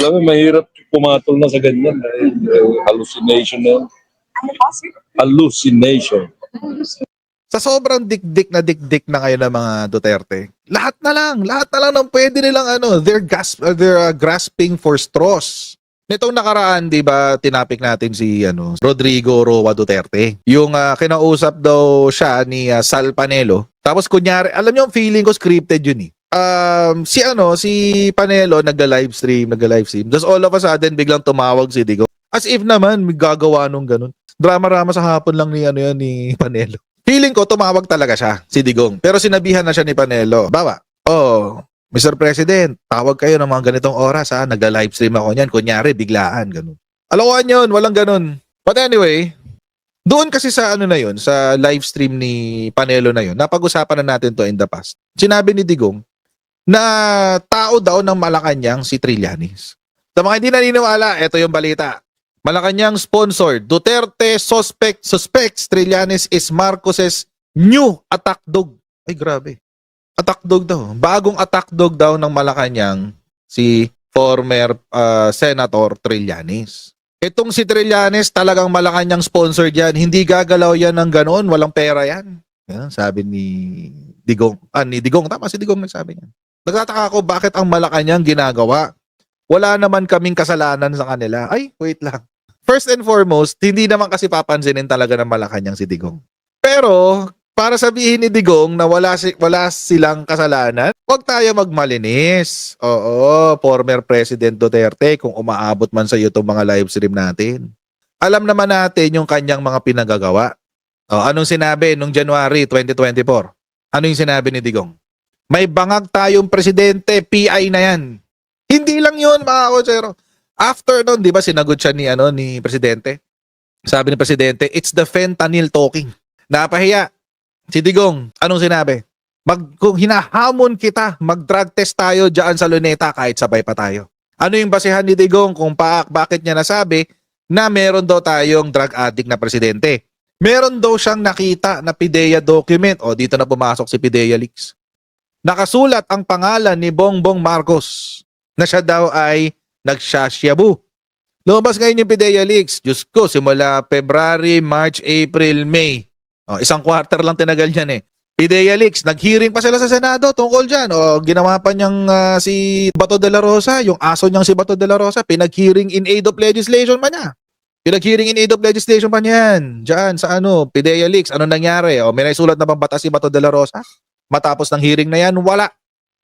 Alam mo, mahirap pumatol na sa ganyan. Hallucination na yun. Hallucination. Sa sobrang dikdik na ngayon ng mga Duterte, lahat na lang ng pwede nilang they're grasping for straws. Nitong nakaraan, 'di ba, tinapik natin si Rodrigo Roa Duterte. Yung kinausap daw siya ni Sal Panelo. Tapos kunyari, alam niyo, feeling ko scripted yun eh. Si Panelo nagla-live stream. Just all of a sudden biglang tumawag si Digong. As if naman may gagawa nung ganun. Drama-rama sa hapon lang ni Panelo. Feeling ko tumawag talaga siya, si Digong. Pero sinabihan na siya ni Panelo. Bawa, Mr. President, tawag kayo ng mga ganitong oras ha. Nagla-live stream ako niyan. Kunyari, biglaan, ganun. Alokohan yun, walang ganun. But anyway, doon kasi sa sa live stream ni Panelo na yun, napag-usapan na natin to in the past. Sinabi ni Digong na tao daw ng Malacanang si Trillanes. Sa mga hindi naniniwala, ito yung balita. Malacanang sponsored. Duterte suspects Trillanes is Marcos's new attack dog. Ay, grabe. Attack dog daw. Bagong attack dog daw ng Malacanang si former Senator Trillanes. Itong si Trillanes talagang Malacanang sponsored yan. Hindi gagalaw yan ng ganoon. Walang pera yan. Yan sabi ni Digong. Ni Digong. Tama, si Digong nagsabi niyan. Nagtataka ako bakit ang Malacanang ginagawa. Wala naman kaming kasalanan sa kanila. Ay, wait lang. First and foremost, hindi naman kasi papansinin talaga ng Malacanang si Digong. Pero, para sabihin ni Digong na wala silang kasalanan, huwag tayo magmalinis. Oo, former President Duterte, kung umaabot man sa iyo itong mga live stream natin. Alam naman natin yung kanyang mga pinagagawa. Anong sinabi nung January 2024? Ano yung sinabi ni Digong? May bangag tayong presidente, PI na yan. Hindi lang yun, mga kotsero. After nun, di ba, sinagot siya ni Presidente? Sabi ni Presidente, it's the fentanyl talking. Napahiya. Si Digong, anong sinabi? Kung hinahamon kita, mag-drug test tayo dyan sa Luneta kahit sabay pa tayo. Ano yung basehan ni Digong kung bakit niya nasabi na meron daw tayong drug addict na presidente? Meron daw siyang nakita na PIDEA document. Dito na pumasok si PIDEA Leaks. Nakasulat ang pangalan ni Bongbong Marcos na siya daw ay nagsasyabu. Lumabas ngayon yung PIDEA Leaks. Diyos ko, simula February, March, April, May. Isang quarter lang tinagal yan eh. PIDEA Leaks, nag-hearing pa sila sa Senado tungkol dyan. Ginawa pa niyang si Bato de la Rosa, yung aso niyang si Bato de la Rosa, pinag-hearing in aid of legislation pa niya. Pinag-hearing in aid of legislation pa niyan. Diyan sa PIDEA Leaks, ano nangyari? May naisulat na bang batas si Bato de la Rosa? Matapos ng hearing na yan, wala.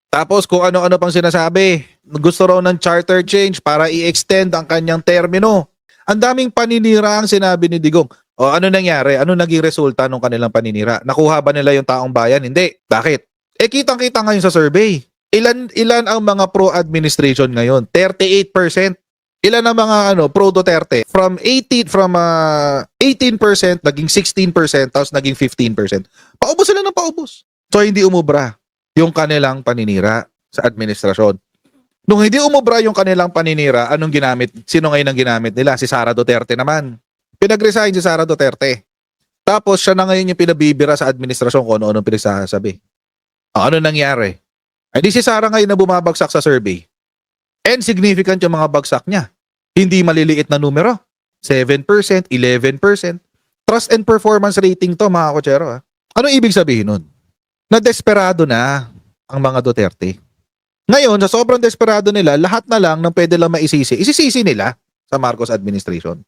Tapos kung ano-ano pang sinasabi, gusto raw ng charter change para i-extend ang kanyang termino. Ang daming paninira ang sinabi ni Digong. Ano nangyari? Ano naging resulta ng kanilang paninira? Nakuha ba nila yung taong bayan? Hindi. Bakit? Kitang-kita ngayon sa survey. Ilan ang mga pro-administration ngayon? 38%. Ilan ang mga pro-Duterte? From 18% naging 16%, tapos naging 15%. Paubos sila ng paubos. So hindi umubra yung kanilang paninira sa administrasyon. Nung hindi umubra yung kanilang paninira, anong ginamit? Sino ngayon ang ginamit nila? Si Sara Duterte naman. Pinag-resign si Sara Duterte. Tapos siya na ngayon yung pinabibira sa administrasyon kung ano-ano pinagsasabi. Ano nangyari? Ay di si Sara ngayon na bumabagsak sa survey. And significant yung mga bagsak niya. Hindi maliliit na numero. 7%, 11%. Trust and performance rating to, mga kotsero. Ano ibig sabihin nun? Na desperado na ang mga Duterte. Ngayon, sa sobrang desperado nila, lahat na lang ng pwede lang isisisi nila sa Marcos administration.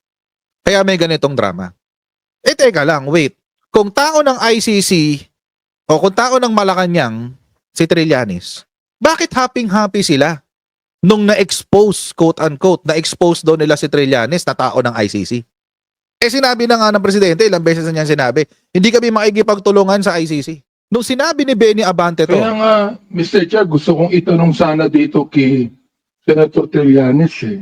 Kaya may ganitong drama. Teka lang, wait. Kung tao ng ICC o kung tao ng Malacanang, si Trillanes, bakit happy sila nung na-expose, quote-unquote, na-expose daw nila si Trillanes na tao ng ICC? Sinabi na nga ng Presidente, ilang beses na niyan sinabi, hindi kami makikipagtulungan sa ICC. Nung sinabi ni Benny Abante to. Kaya nga, Mr. Chair, gusto kong itanong sana dito kay Senator Trillanes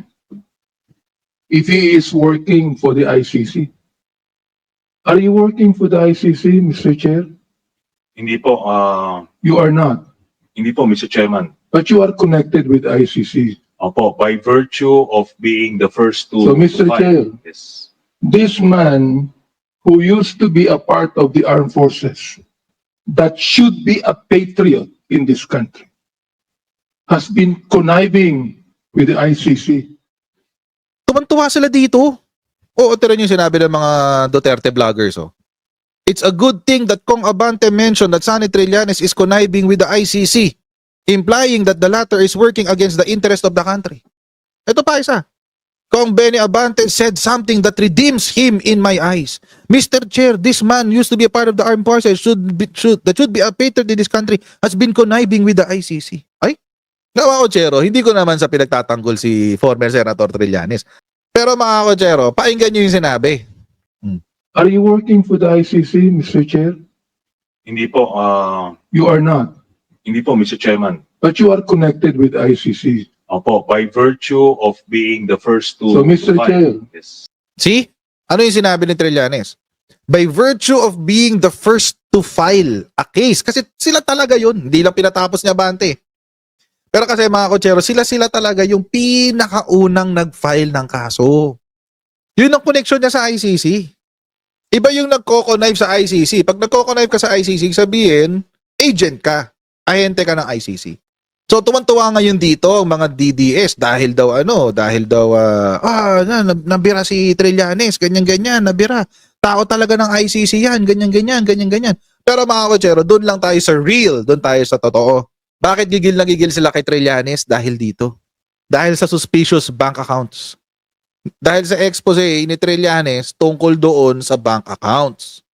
if he is working for the ICC. Are you working for the ICC, Mr. Chair? Hindi po, You are not. hindi po, Mr. Chairman. But you are connected with ICC. Opo, by virtue of being the first to So, Mr. file. Chair. Yes. This man who used to be a part of the armed forces that should be a patriot in this country has been conniving with the ICC. Tumantuwa sila dito. Oo, tira yung sinabi ng mga Duterte vloggers. Oh. It's a good thing that Kong Abante mentioned that Sonny Trillanes is conniving with the ICC, implying that the latter is working against the interest of the country. Ito pa isa. Kong Benny Abante said something that redeems him in my eyes. Mr. Chair, this man used to be a part of the armed forces that should be a patriot in this country has been conniving with the ICC. Ay, nawa ko, Chero, hindi ko naman sa pinagtatanggol si former Senator Trillanes. Pero mga Kochero, painggan nyo yung sinabi. Are you working for the ICC, Mr. Chair? Hindi po, You are not. hindi po, Mr. Chairman. But you are connected with the ICC. Opo, by virtue of being the first to So, Mr. file. Chair. Yes. See? Ano yung sinabi ni Trillanes? By virtue of being the first to file a case. Kasi sila talaga yun. Hindi lang pinatapos niya Abante. Pero kasi mga Kochero, sila talaga yung pinakaunang nag-file ng kaso. Yun ang connection niya sa ICC. Iba yung nagko-connive sa ICC. Pag nagko-connive ka sa ICC, sabihin, agent ka. Ahente ka ng ICC. So tuwan-tuwa ngayon dito ang mga DDS dahil daw nabira si Trillanes, ganyan-ganyan, nabira. Tao talaga ng ICC yan, ganyan-ganyan. Pero mga Kochero, doon lang tayo sa real, doon tayo sa totoo. Bakit gigil na gigil sila kay Trillanes? Dahil dito. Dahil sa suspicious bank accounts. Dahil sa expose ni Trillanes tungkol doon sa bank accounts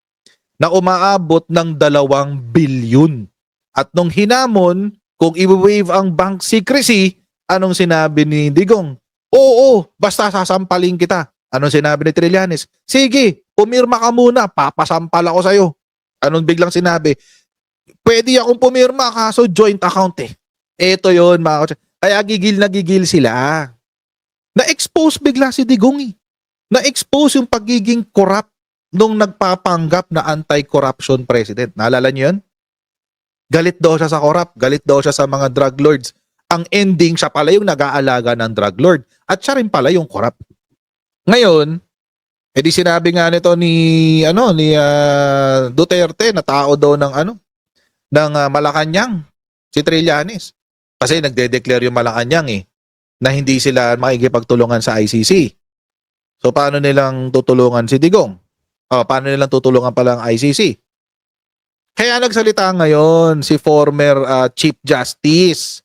na umaabot ng 2 bilyon. At nung hinamon, kung i-waive ang bank secrecy, anong sinabi ni Digong? Oo, basta sasampalin kita. Anong sinabi ni Trillanes? Sige, pumirma ka muna, papasampal ako sa'yo. Anong biglang sinabi? Pwede akong pumirma kaso joint account eh. Ito yun mga kotse. Kaya gigil na gigil sila. Na-expose bigla si Digong eh. Na-expose yung pagiging corrupt nung nagpapanggap na anti-corruption president. Naalala niyo yun? Galit daw siya sa corrupt, galit daw siya sa mga drug lords. Ang ending, siya pala yung nag-aalaga ng drug lord. At siya rin pala yung corrupt. Ngayon, edi sinabi nga nito ni Duterte na tao daw ng Malacanang, si Trillanes. Kasi nagde-declare yung Malacanang eh, na hindi sila makikipagtulungan sa ICC. So paano nilang tutulungan si Digong? Paano nilang tutulungan pala ang ICC? Kaya nagsalita ngayon si former Chief Justice.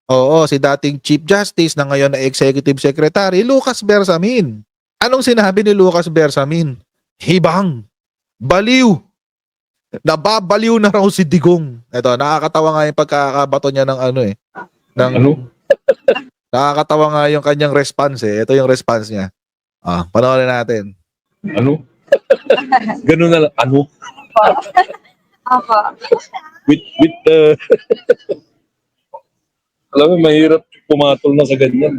Oo, si dating Chief Justice na ngayon na Executive Secretary, Lucas Bersamin. Anong sinabi ni Lucas Bersamin? Hibang, baliw, nababaliw na raw si Digong. Ito, nakakatawa nga yung pagkakabato niya ng nakakatawa nga yung kanyang response eh. Ito yung response niya. Panoorin natin. Ano? Ganun na lang. Ano? Apa. With alam mo, mahirap pumatol na sa ganyan.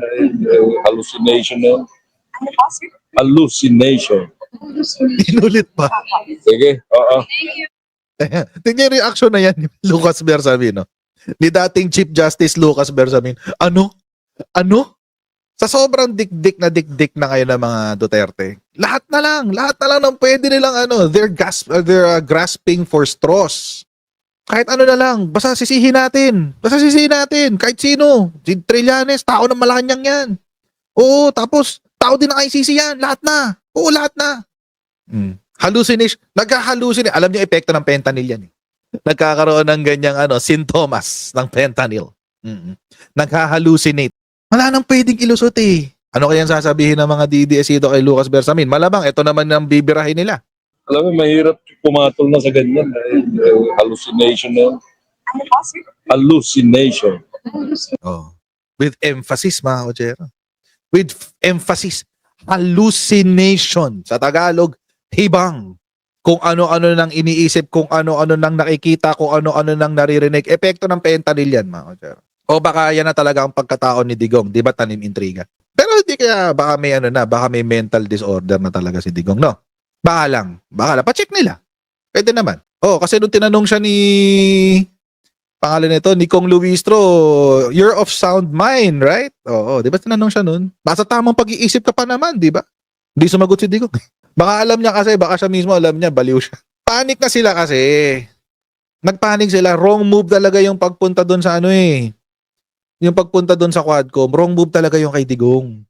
Hallucination na. Ano po, sir? Hallucination. Inulit pa. Sige, oo. Tingnan yung reaction na yan ni Lucas Bersamin. No? Ni dating Chief Justice Lucas Bersamin. Ano? Sa sobrang dikdik na ngayon ng mga Duterte, lahat na lang ng pwede nilang they're grasping for straws. Kahit ano na lang, basta sisihin natin, kahit sino. Si Trillanes, tao ng Malacanang yan. Oo, tapos, tao din ng ICC yan, lahat na. Oo, lahat na. Hallucination, nagka-hallucinate. Alam niyo, epekto ng fentanyl yan eh. Nagkakaroon ng ganyang sintomas ng fentanyl. Nagka-hallucinate. Wala nang pwedeng ilusot eh. Ano kayang sasabihin ng mga DDS dito kay Lucas Bersamin? Malamang, ito naman ang bibirahin nila. Alam mo, mahirap pumatol na sa ganyan. Hallucination na. Ano po, sir? Hallucination. With emphasis, mga kochero. With emphasis. Hallucination. Sa Tagalog, hibang. Kung ano-ano nang iniisip, kung ano-ano nang nakikita, kung ano-ano nang naririnig. Epekto ng fentanyl yan, mga kochero. O baka yan na talaga ang pagkatao ni Digong, di ba, tanim intriga. Pero hindi kaya baka may mental disorder na talaga si Digong, no? Baka lang, pa-check nila. Pwede naman. Kasi nung tinanong siya ni Kong Luistro, you're of sound mind, right? Di ba tinanong siya nun? Basta tamang pag-iisip ka pa naman, di ba? Hindi sumagot si Digong. Baka alam niya kasi, baka siya mismo alam niya, baliw siya. Panic na sila kasi. Nagpanik sila, wrong move talaga yung pagpunta doon sa Yung pagpunta doon sa Quadcom, wrong move talaga yung kay Digong.